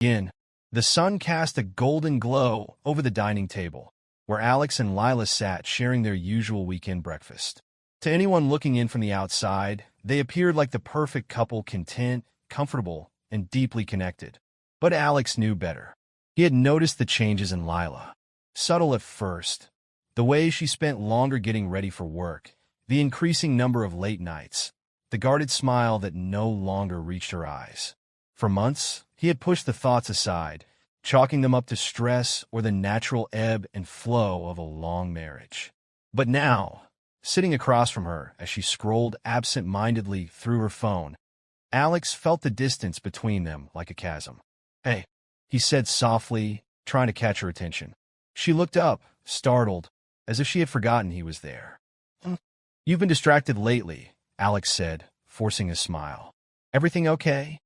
In, the sun cast a golden glow over the dining table, where Alex and Lila sat sharing their usual weekend breakfast. To anyone looking in from the outside, they appeared like the perfect couple, content, comfortable, and deeply connected. But Alex knew better. He had noticed the changes in Lila. Subtle at first, the way she spent longer getting ready for work, the increasing number of late nights, the guarded smile that no longer reached her eyes. For months, he had pushed the thoughts aside, chalking them up to stress or the natural ebb and flow of a long marriage. But now, sitting across from her as she scrolled absent-mindedly through her phone, Alex felt the distance between them like a chasm. "Hey," he said softly, trying to catch her attention. She looked up, startled, as if she had forgotten he was there. "You've been distracted lately," Alex said, forcing a smile. "Everything okay?"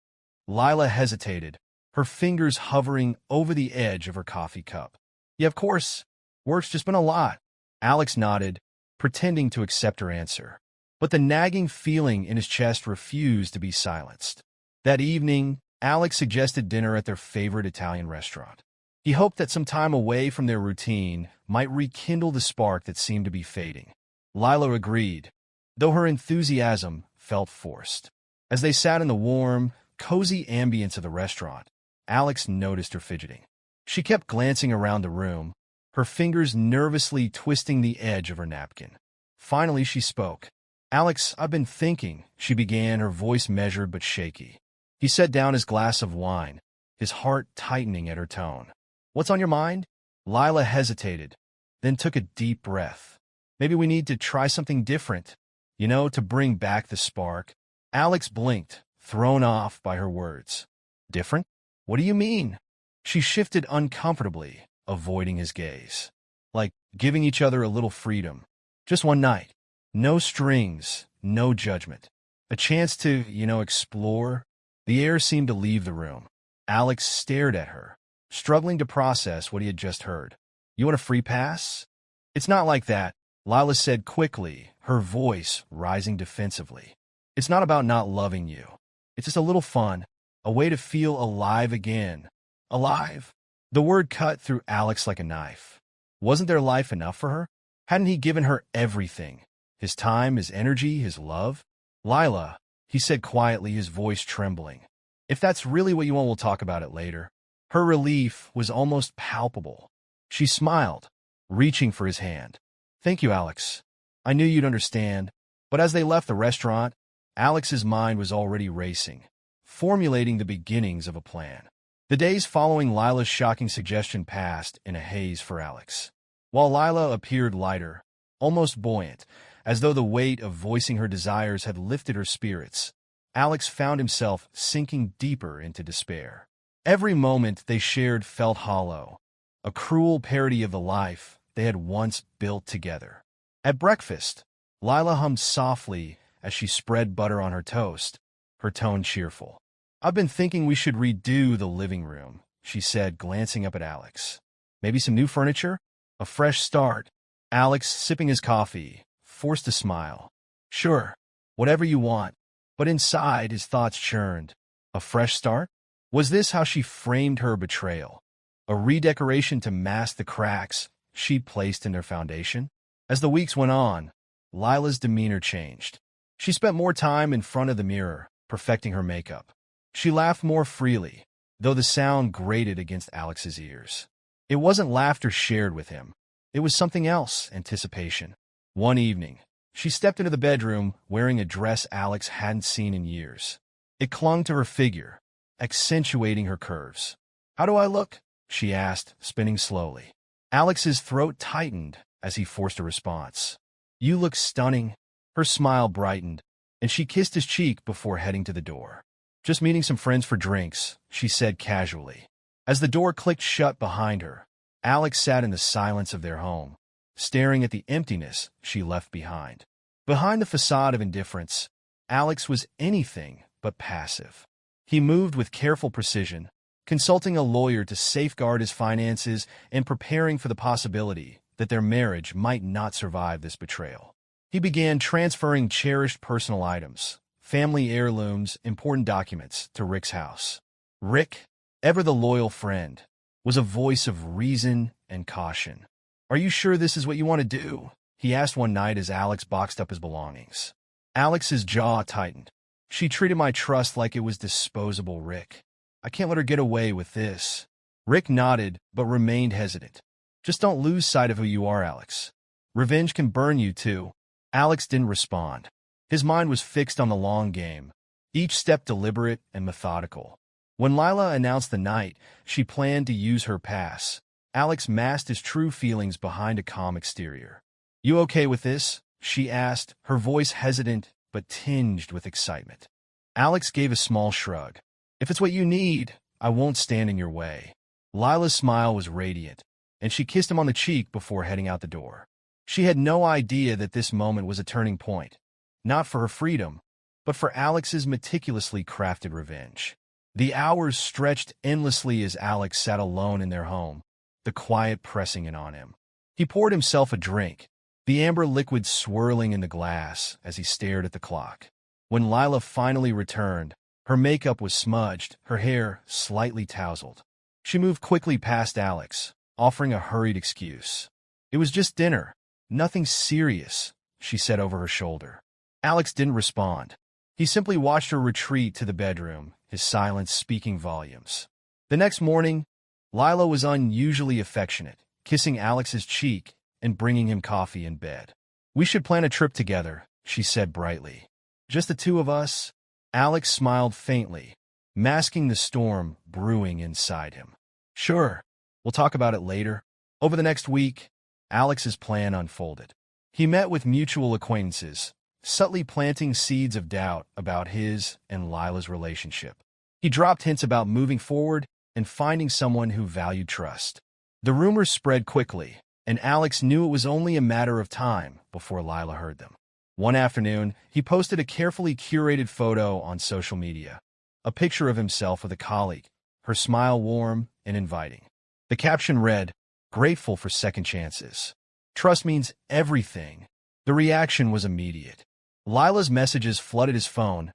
Lila hesitated, her fingers hovering over the edge of her coffee cup. "Yeah, of course. Work's just been a lot." Alex nodded, pretending to accept her answer. But the nagging feeling in his chest refused to be silenced. That evening, Alex suggested dinner at their favorite Italian restaurant. He hoped that some time away from their routine might rekindle the spark that seemed to be fading. Lila agreed, though her enthusiasm felt forced. As they sat in the warm, cozy ambience of the restaurant, Alex noticed her fidgeting. She kept glancing around the room, her fingers nervously twisting the edge of her napkin. Finally, she spoke. "Alex, I've been thinking," she began, her voice measured but shaky. He set down his glass of wine, his heart tightening at her tone. "What's on your mind?" Lila hesitated, then took a deep breath. "Maybe we need to try something different, to bring back the spark." Alex blinked, thrown off by her words. "Different? What do you mean?" She shifted uncomfortably, avoiding his gaze. "Like giving each other a little freedom. Just one night. No strings, no judgment. A chance to, explore." The air seemed to leave the room. Alex stared at her, struggling to process what he had just heard. "You want a free pass?" "It's not like that," Lila said quickly, her voice rising defensively. "It's not about not loving you. It's just a little fun, a way to feel alive again." Alive? The word cut through Alex like a knife. Wasn't their life enough for her? Hadn't he given her everything? His time, his energy, his love? "Lila," he said quietly, his voice trembling. "If that's really what you want, we'll talk about it later." Her relief was almost palpable. She smiled, reaching for his hand. "Thank you, Alex. I knew you'd understand." But as they left the restaurant, Alex's mind was already racing, formulating the beginnings of a plan. The days following Lila's shocking suggestion passed in a haze for Alex. While Lila appeared lighter, almost buoyant, as though the weight of voicing her desires had lifted her spirits, Alex found himself sinking deeper into despair. Every moment they shared felt hollow, a cruel parody of the life they had once built together. At breakfast, Lila hummed softly as she spread butter on her toast, her tone cheerful. "I've been thinking we should redo the living room," she said, glancing up at Alex. "Maybe some new furniture? A fresh start." Alex, sipping his coffee, forced a smile. "Sure, whatever you want." But inside, his thoughts churned. A fresh start? Was this how she framed her betrayal? A redecoration to mask the cracks she'd placed in their foundation? As the weeks went on, Lila's demeanor changed. She spent more time in front of the mirror, perfecting her makeup. She laughed more freely, though the sound grated against Alex's ears. It wasn't laughter shared with him. It was something else, anticipation. One evening, she stepped into the bedroom wearing a dress Alex hadn't seen in years. It clung to her figure, accentuating her curves. "How do I look?" she asked, spinning slowly. Alex's throat tightened as he forced a response. "You look stunning." Her smile brightened, and she kissed his cheek before heading to the door. "Just meeting some friends for drinks," she said casually. As the door clicked shut behind her, Alex sat in the silence of their home, staring at the emptiness she left behind. Behind the facade of indifference, Alex was anything but passive. He moved with careful precision, consulting a lawyer to safeguard his finances and preparing for the possibility that their marriage might not survive this betrayal. He began transferring cherished personal items, family heirlooms, important documents to Rick's house. Rick, ever the loyal friend, was a voice of reason and caution. "Are you sure this is what you want to do?" he asked one night as Alex boxed up his belongings. Alex's jaw tightened. "She treated my trust like it was disposable, Rick. I can't let her get away with this." Rick nodded, but remained hesitant. "Just don't lose sight of who you are, Alex. Revenge can burn you, too." Alex didn't respond. His mind was fixed on the long game, each step deliberate and methodical. When Lila announced the night she planned to use her pass, Alex masked his true feelings behind a calm exterior. "You okay with this?" she asked, her voice hesitant but tinged with excitement. Alex gave a small shrug. "If it's what you need, I won't stand in your way." Lila's smile was radiant, and she kissed him on the cheek before heading out the door. She had no idea that this moment was a turning point, not for her freedom, but for Alex's meticulously crafted revenge. The hours stretched endlessly as Alex sat alone in their home, the quiet pressing in on him. He poured himself a drink, the amber liquid swirling in the glass as he stared at the clock. When Lila finally returned, her makeup was smudged, her hair slightly tousled. She moved quickly past Alex, offering a hurried excuse. "It was just dinner. Nothing serious," she said over her shoulder. Alex didn't respond. He simply watched her retreat to the bedroom, his silence speaking volumes. The next morning, Lila was unusually affectionate, kissing Alex's cheek and bringing him coffee in bed. "We should plan a trip together," she said brightly. "Just the two of us?" Alex smiled faintly, masking the storm brewing inside him. "Sure, we'll talk about it later." Over the next week, Alex's plan unfolded. He met with mutual acquaintances, subtly planting seeds of doubt about his and Lila's relationship. He dropped hints about moving forward and finding someone who valued trust. The rumors spread quickly, and Alex knew it was only a matter of time before Lila heard them. One afternoon, he posted a carefully curated photo on social media, a picture of himself with a colleague, her smile warm and inviting. The caption read, "Grateful for second chances. Trust means everything." The reaction was immediate. Lila's messages flooded his phone,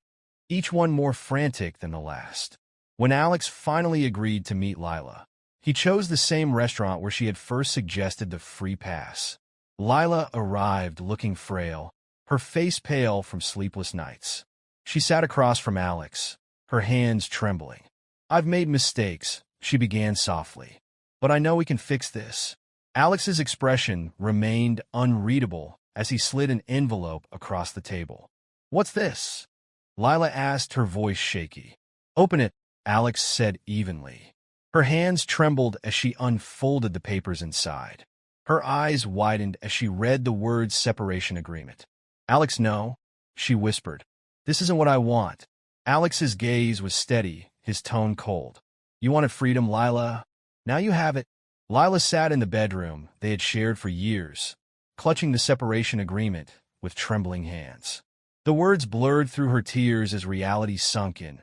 each one more frantic than the last. When Alex finally agreed to meet Lila, he chose the same restaurant where she had first suggested the free pass. Lila arrived looking frail, her face pale from sleepless nights. She sat across from Alex, her hands trembling. "I've made mistakes," she began softly, "but I know we can fix this." Alex's expression remained unreadable as he slid an envelope across the table. "What's this?" Lila asked, her voice shaky. "Open it," Alex said evenly. Her hands trembled as she unfolded the papers inside. Her eyes widened as she read the words separation agreement. "Alex, no," she whispered. "This isn't what I want." Alex's gaze was steady, his tone cold. "You wanted freedom, Lila. Now you have it." Lila sat in the bedroom they had shared for years, clutching the separation agreement with trembling hands. The words blurred through her tears as reality sunk in.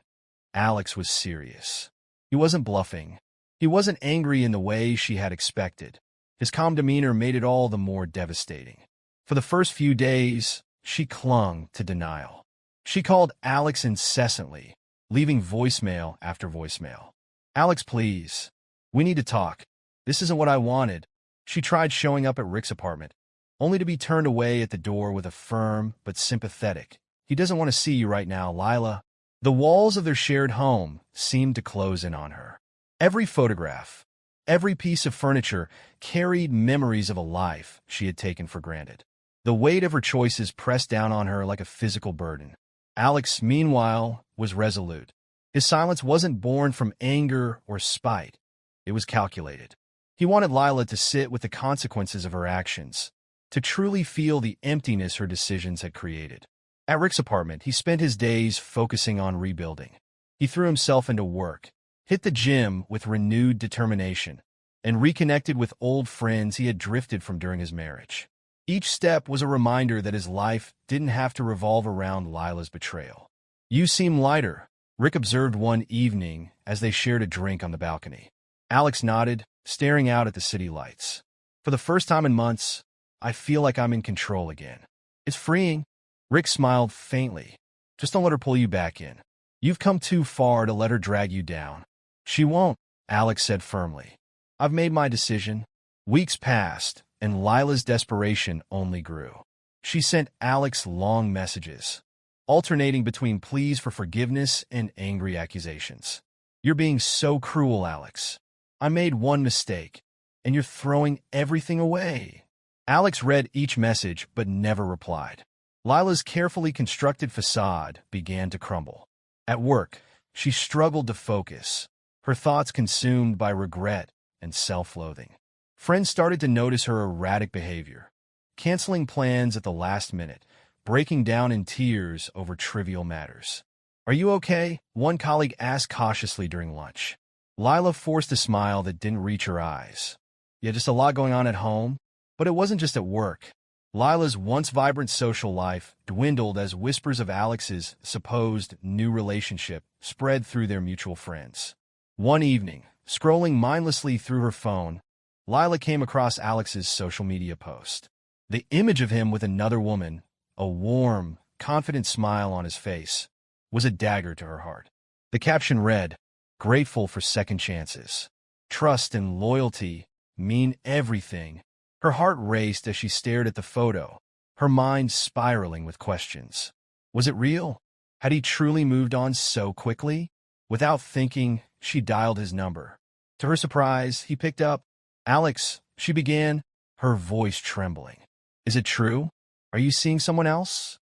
Alex was serious. He wasn't bluffing. He wasn't angry in the way she had expected. His calm demeanor made it all the more devastating. For the first few days, she clung to denial. She called Alex incessantly, leaving voicemail after voicemail. "Alex, please. We need to talk. This isn't what I wanted." She tried showing up at Rick's apartment, only to be turned away at the door with a firm but sympathetic, "He doesn't want to see you right now, Lila." The walls of their shared home seemed to close in on her. Every photograph, every piece of furniture carried memories of a life she had taken for granted. The weight of her choices pressed down on her like a physical burden. Alex, meanwhile, was resolute. His silence wasn't born from anger or spite. It was calculated. He wanted Lila to sit with the consequences of her actions, to truly feel the emptiness her decisions had created. At Rick's apartment, he spent his days focusing on rebuilding. He threw himself into work, hit the gym with renewed determination, and reconnected with old friends he had drifted from during his marriage. Each step was a reminder that his life didn't have to revolve around Lila's betrayal. "You seem lighter," Rick observed one evening as they shared a drink on the balcony. Alex nodded, staring out at the city lights. "For the first time in months, I feel like I'm in control again. It's freeing." Rick smiled faintly. "Just don't let her pull you back in. You've come too far to let her drag you down." She won't, Alex said firmly. I've made my decision. Weeks passed, and Lila's desperation only grew. She sent Alex long messages, alternating between pleas for forgiveness and angry accusations. You're being so cruel, Alex. I made one mistake, and you're throwing everything away. Alex read each message but never replied. Lila's carefully constructed facade began to crumble. At work, she struggled to focus, her thoughts consumed by regret and self-loathing. Friends started to notice her erratic behavior, canceling plans at the last minute, breaking down in tears over trivial matters. Are you okay? One colleague asked cautiously during lunch. Lila forced a smile that didn't reach her eyes. Yeah, just a lot going on at home. But it wasn't just at work. Lila's once vibrant social life dwindled as whispers of Alex's supposed new relationship spread through their mutual friends. One evening, scrolling mindlessly through her phone, Lila came across Alex's social media post. The image of him with another woman, a warm, confident smile on his face, was a dagger to her heart. The caption read, "Grateful for second chances. Trust and loyalty mean everything." Her heart raced as she stared at the photo, her mind spiraling with questions. Was it real? Had he truly moved on so quickly? Without thinking, she dialed his number. To her surprise, he picked up. "Alex," she began, her voice trembling. "Is it true? Are you seeing someone else?"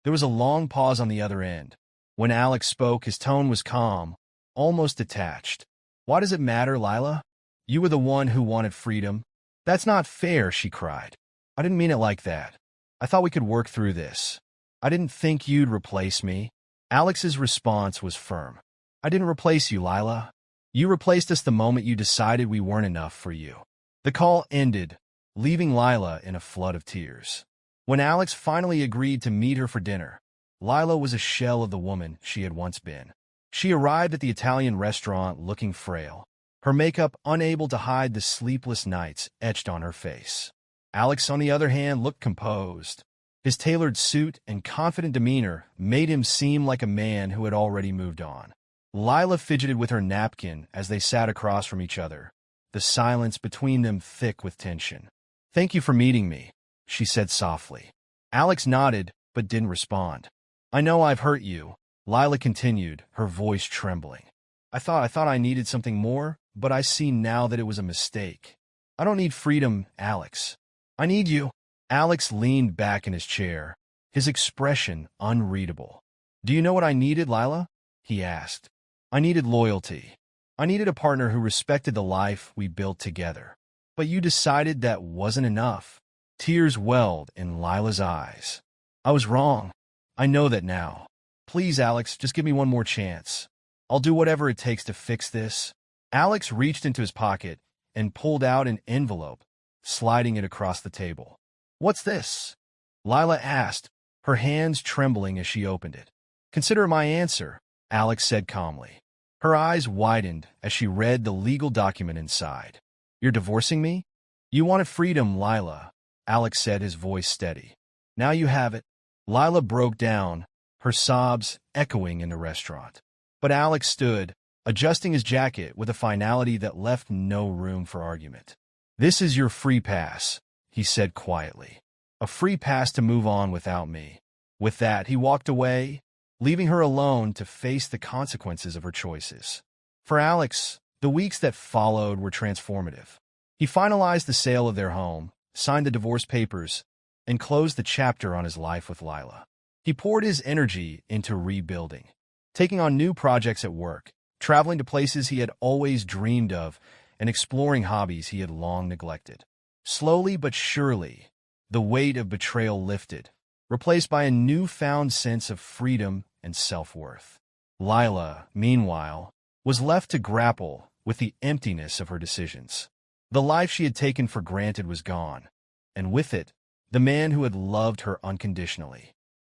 There was a long pause on the other end. When Alex spoke, his tone was calm, almost detached. "Why does it matter, Lila? You were the one who wanted freedom." "That's not fair," she cried. "I didn't mean it like that. I thought we could work through this. I didn't think you'd replace me." Alex's response was firm. "I didn't replace you, Lila. You replaced us the moment you decided we weren't enough for you." The call ended, leaving Lila in a flood of tears. When Alex finally agreed to meet her for dinner, Lila was a shell of the woman she had once been. She arrived at the Italian restaurant looking frail, her makeup unable to hide the sleepless nights etched on her face. Alex, on the other hand, looked composed. His tailored suit and confident demeanor made him seem like a man who had already moved on. Lila fidgeted with her napkin as they sat across from each other, the silence between them thick with tension. "Thank you for meeting me," she said softly. Alex nodded, but didn't respond. "I know I've hurt you," Lila continued, her voice trembling. I thought I needed something more, but I see now that it was a mistake. I don't need freedom, Alex. I need you." Alex leaned back in his chair, his expression unreadable. "Do you know what I needed, Lila?" he asked. "I needed loyalty. I needed a partner who respected the life we built together. But you decided that wasn't enough." Tears welled in Lila's eyes. "I was wrong. I know that now. Please, Alex, just give me one more chance. I'll do whatever it takes to fix this." Alex reached into his pocket and pulled out an envelope, sliding it across the table. "What's this?" Lila asked, her hands trembling as she opened it. "Consider my answer," Alex said calmly. Her eyes widened as she read the legal document inside. "You're divorcing me?" "You wanted freedom, Lila," Alex said, his voice steady. "Now you have it." Lila broke down, her sobs echoing in the restaurant. But Alex stood, adjusting his jacket with a finality that left no room for argument. "This is your free pass," he said quietly. "A free pass to move on without me." With that, he walked away, leaving her alone to face the consequences of her choices. For Alex, the weeks that followed were transformative. He finalized the sale of their home, signed the divorce papers, and closed the chapter on his life with Lila. He poured his energy into rebuilding, taking on new projects at work, traveling to places he had always dreamed of, and exploring hobbies he had long neglected. Slowly but surely, the weight of betrayal lifted, replaced by a newfound sense of freedom and self-worth. Lila, meanwhile, was left to grapple with the emptiness of her decisions. The life she had taken for granted was gone, and with it, the man who had loved her unconditionally.